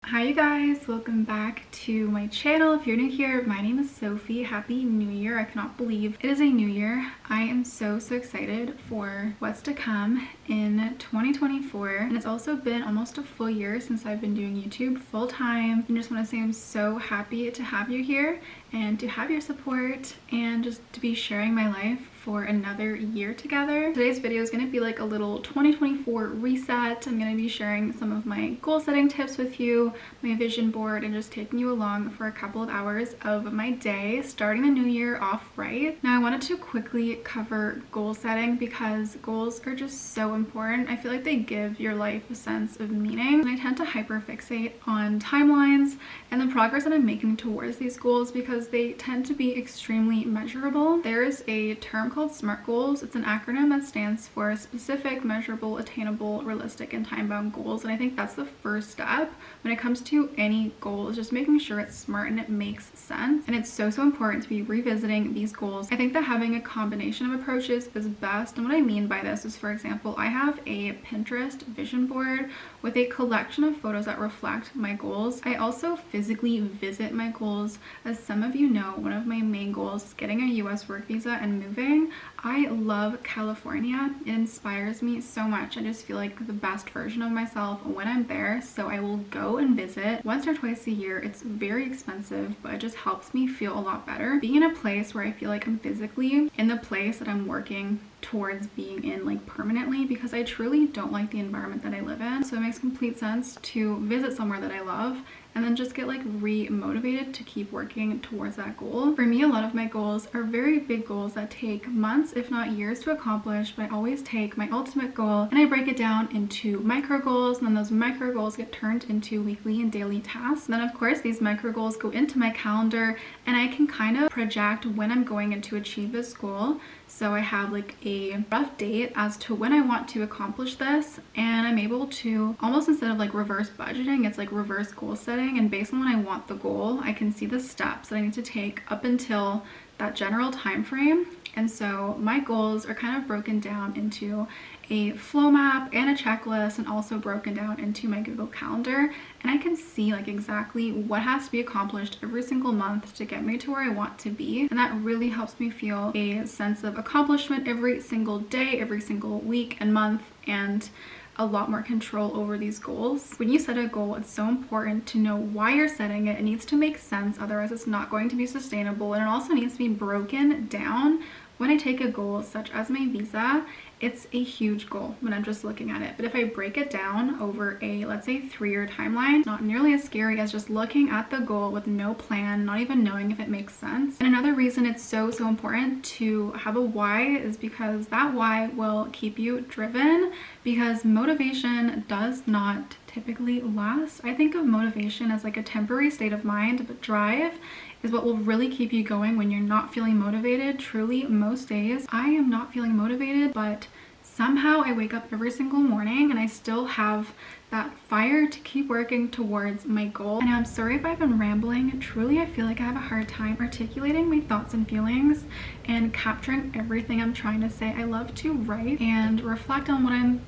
Hi you guys, welcome back to my channel. If you're new here, my name is Sophie. Happy New Year. I cannot believe it is a new year. I am so excited for what's to come in 2024, and it's also been almost a full year since I've been doing YouTube full time. I just want to say I'm so happy to have you here and to have your support and just to be sharing my life for another year together. Today's video is going to be like a little 2024 reset. I'm going to be sharing some of my goal setting tips with you, my vision board, and just taking you along for a couple of hours of my day, starting the new year off right. Now I wanted to quickly cover goal setting because goals are just so important. I feel like they give your life a sense of meaning, and I tend to hyperfixate on timelines and the progress that I'm making towards these goals because they tend to be extremely measurable. There's a term called SMART goals. It's an acronym that stands for specific, measurable, attainable, realistic, and time-bound goals. And I think that's the first step when it comes to any goal, is just making sure it's smart and it makes sense. And it's so important to be revisiting these goals. I think that having a combination of approaches is best. And what I mean by this is, for example, I have a Pinterest vision board with a collection of photos that reflect my goals. I also physically visit my goals. As some of you know, one of my main goals is getting a US work visa and moving. I love California. It inspires me so much. I just feel like the best version of myself when I'm there. So I will go and visit once or twice a year. It's very expensive, but it just helps me feel a lot better. Being in a place where I feel like I'm physically in the place that I'm working towards being in, like, permanently, because I truly don't like the environment that I live in. So it makes complete sense to visit somewhere that I love and then just get like re-motivated to keep working towards that goal. For me, a lot of my goals are very big goals that take months, if not years, to accomplish, but I always take my ultimate goal and I break it down into micro goals, and then those micro goals get turned into weekly and daily tasks. And then of course these micro goals go into my calendar and I can kind of project when I'm going to achieve this goal. So I have like a rough date as to when I want to accomplish this, and I'm able to almost, instead of like reverse budgeting, it's like reverse goal setting. And based on when I want the goal, I can see the steps that I need to take up until that general time frame. And so my goals are kind of broken down into a flow map and a checklist, and also broken down into my Google Calendar. And I can see like exactly what has to be accomplished every single month to get me to where I want to be. And that really helps me feel a sense of accomplishment every single day, every single week and month, and a lot more control over these goals. When you set a goal, it's so important to know why you're setting it. It needs to make sense, otherwise it's not going to be sustainable. And it also needs to be broken down. When I take a goal such as my visa, it's a huge goal when I'm just looking at it. But if I break it down over a, let's say, 3-year timeline, not nearly as scary as just looking at the goal with no plan, not even knowing if it makes sense. And another reason it's so important to have a why is because that why will keep you driven, because motivation does not typically last. I think of motivation as like a temporary state of mind, but drive is what will really keep you going when you're not feeling motivated. Truly, most days I am not feeling motivated, but somehow I wake up every single morning and I still have that fire to keep working towards my goal. And I'm sorry if I've been rambling. Truly, I feel like I have a hard time articulating my thoughts and feelings and capturing everything I'm trying to say. I love to write and reflect on what I'm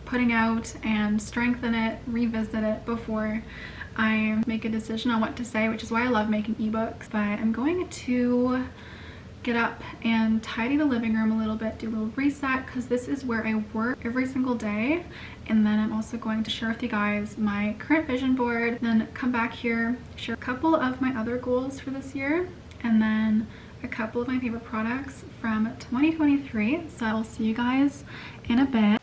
putting out and strengthen it, revisit it before I make a decision on what to say, which is why I love making ebooks. But I'm going to get up and tidy the living room a little bit, do a little reset, because this is where I work every single day. And then I'm also going to share with you guys my current vision board, then come back here, share a couple of my other goals for this year, and then a couple of my favorite products from 2023. So I'll see you guys in a bit.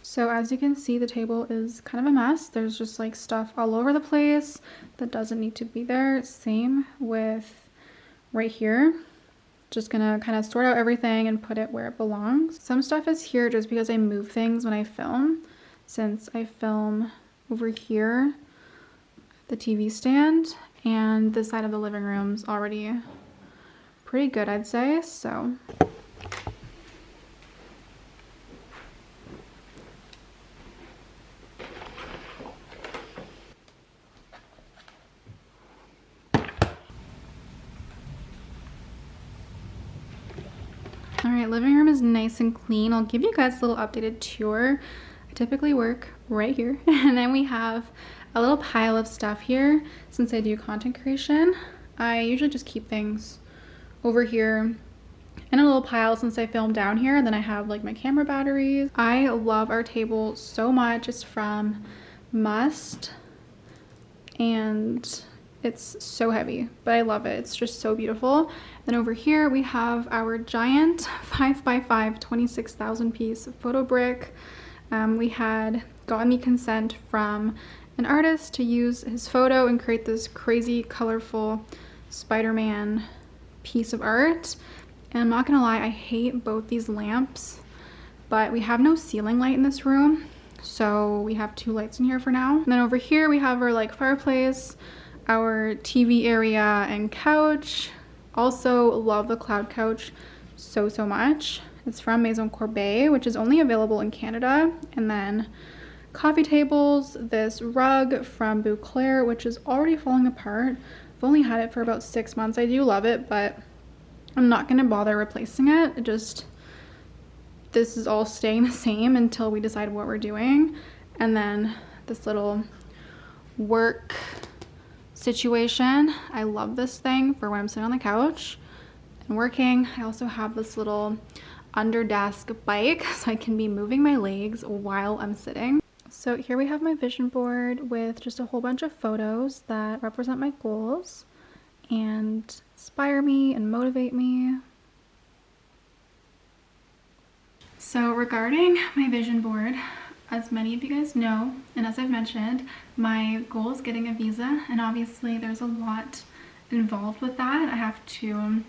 So as you can see, the table is kind of a mess. There's just like stuff all over the place that doesn't need to be there. Same with right here. Just gonna kind of sort out everything and put it where it belongs. Some stuff is here just because I move things when I film. Since I film over here, the TV stand, and this side of the living room's already pretty good, I'd say. So All right, living room is nice and clean. I'll give you guys a little updated tour. I typically work right here. And then we have a little pile of stuff here. Since I do content creation, I usually just keep things over here in a little pile since I film down here. And then I have like my camera batteries. I love our table so much. It's from Must and it's so heavy, but I love it. It's just so beautiful. Then over here we have our giant 5x5 26,000 piece photo brick. We had gotten the consent from an artist to use his photo and create this crazy colorful Spider-Man piece of art. And I'm not gonna lie, I hate both these lamps, but we have no ceiling light in this room, so we have 2 lights in here for now. And then over here we have our like fireplace, our TV area and couch. Also love the cloud couch so much. It's from Maison Courbet, which is only available in Canada. And then coffee tables, this rug from Bouclair, which is already falling apart. I've only had it for about 6 months. I do love it, but I'm not gonna bother replacing it. This is all staying the same until we decide what we're doing. And then this little work situation. I love this thing for when I'm sitting on the couch and working. I also have this little under desk bike so I can be moving my legs while I'm sitting. So here we have my vision board with just a whole bunch of photos that represent my goals and inspire me and motivate me. So regarding my vision board, as many of you guys know, and as I've mentioned, my goal is getting a visa, and obviously there's a lot involved with that. I have to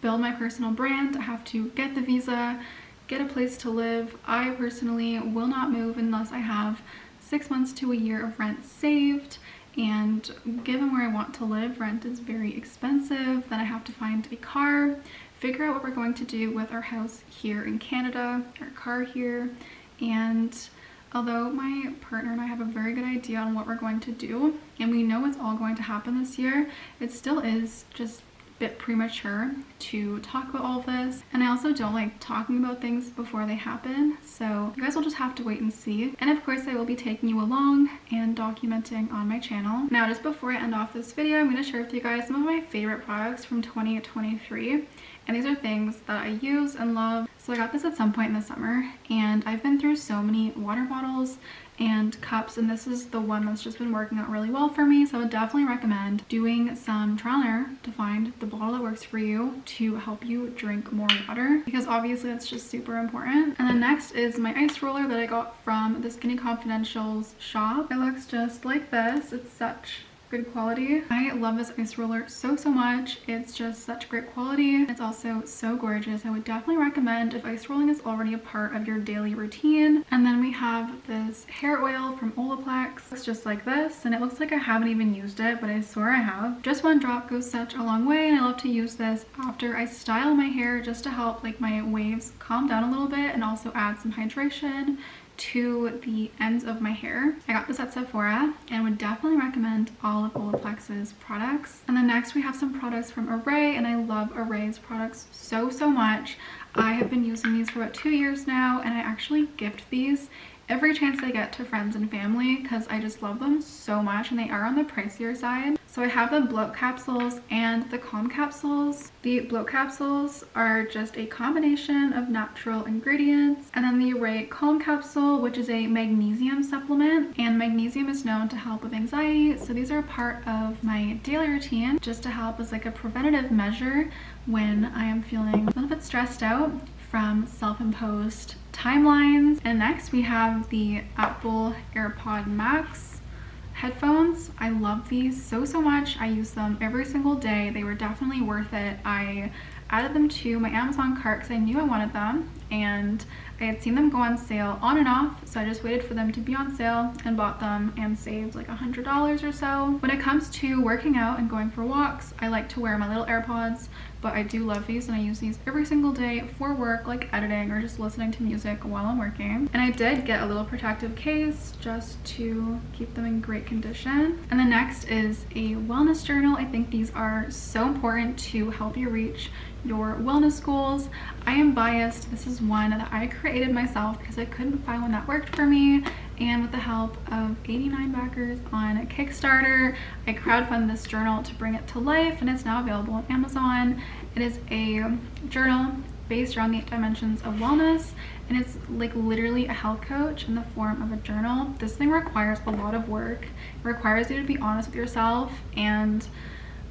build my personal brand, I have to get the visa, get a place to live. I personally will not move unless I have 6 months to a year of rent saved, and given where I want to live, rent is very expensive. Then I have to find a car, figure out what we're going to do with our house here in Canada, our car here, and although my partner and I have a very good idea on what we're going to do, and we know it's all going to happen this year, it still is just a bit premature to talk about all of this. And I also don't like talking about things before they happen, so you guys will just have to wait and see. And of course I will be taking you along and documenting on my channel. Now, just before I end off this video, I'm going to share with you guys some of my favorite products from 2023. And these are things that I use and love. So I got this at some point in the summer, and I've been through so many water bottles and cups, and this is the one that's just been working out really well for me. So I would definitely recommend doing some trial and error to find the bottle that works for you to help you drink more water, because obviously that's just super important. And then next is my ice roller that I got from the Skinny Confidential's shop. It looks just like this. It's such good quality. I love this ice roller so much. It's just such great quality. It's also so gorgeous. I would definitely recommend if ice rolling is already a part of your daily routine. And then we have this hair oil from Olaplex. It's just like this, and it looks like I haven't even used it, but I swear I have. Just one drop goes such a long way, and I love to use this after I style my hair just to help like my waves calm down a little bit and also add some hydration to the ends of my hair. I got this at Sephora and would definitely recommend all of Olaplex's products. And then next we have some products from Array, and I love Array's products so much. I have been using these for about 2 years now, and I actually gift these every chance I get to friends and family because I just love them so much, and they are on the pricier side. So I have the bloat capsules and the calm capsules. The bloat capsules are just a combination of natural ingredients, and then the Array calm capsule, which is a magnesium supplement, and magnesium is known to help with anxiety. So these are part of my daily routine just to help as like a preventative measure when I am feeling a little bit stressed out from self-imposed timelines. And next we have the Apple AirPod Max headphones. I love these so much. I use them every single day. They were definitely worth it. I added them to my Amazon cart because I knew I wanted them, and I had seen them go on sale on and off, so I just waited for them to be on sale and bought them and saved like $100 or so. When it comes to working out and going for walks, I like to wear my little AirPods, but I do love these and I use these every single day for work, like editing or just listening to music while I'm working. And I did get a little protective case just to keep them in great condition. And the next is a wellness journal. I think these are so important to help you reach your wellness goals. I am biased. This is one that I created myself because I couldn't find one that worked for me, and with the help of 89 backers on Kickstarter, I crowdfunded this journal to bring it to life, and it's now available on Amazon. It is a journal based around the 8 dimensions of wellness, and it's like literally a health coach in the form of a journal. This thing requires a lot of work. It requires you to be honest with yourself, and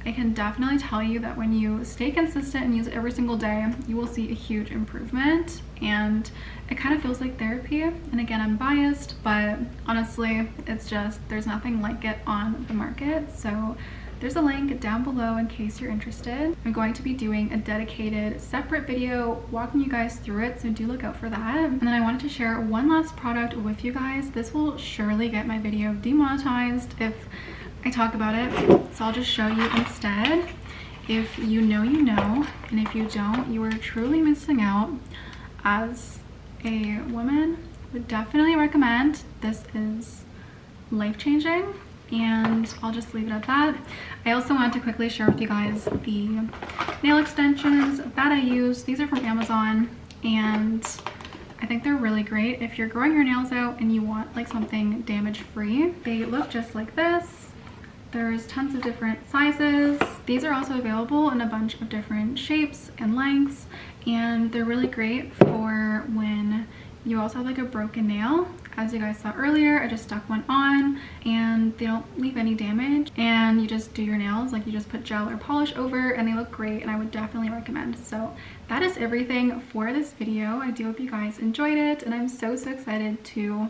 I can definitely tell you that when you stay consistent and use it every single day, you will see a huge improvement, and it kind of feels like therapy. And again, I'm biased, but honestly, it's just, there's nothing like it on the market. So there's a link down below in case you're interested. I'm going to be doing a dedicated separate video walking you guys through it, so do look out for that. And then I wanted to share one last product with you guys. This will surely get my video demonetized if I talk about it, so I'll just show you instead. If you know, you know, and if you don't, you are truly missing out. As a woman, I would definitely recommend. This is life-changing, and I'll just leave it at that. I also want to quickly share with you guys the nail extensions that I use. These are from Amazon, and I think they're really great if you're growing your nails out and you want like something damage-free. They look just like this. There's tons of different sizes. These are also available in a bunch of different shapes and lengths, and they're really great for when you also have like a broken nail. As you guys saw earlier, I just stuck one on and they don't leave any damage, and you just do your nails, like you just put gel or polish over, and they look great, and I would definitely recommend. So that is everything for this video. I do hope you guys enjoyed it, and I'm so excited to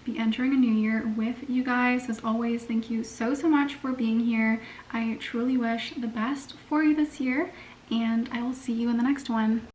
be entering a new year with you guys. As always, thank you so much for being here. I truly wish the best for you this year, and I will see you in the next one.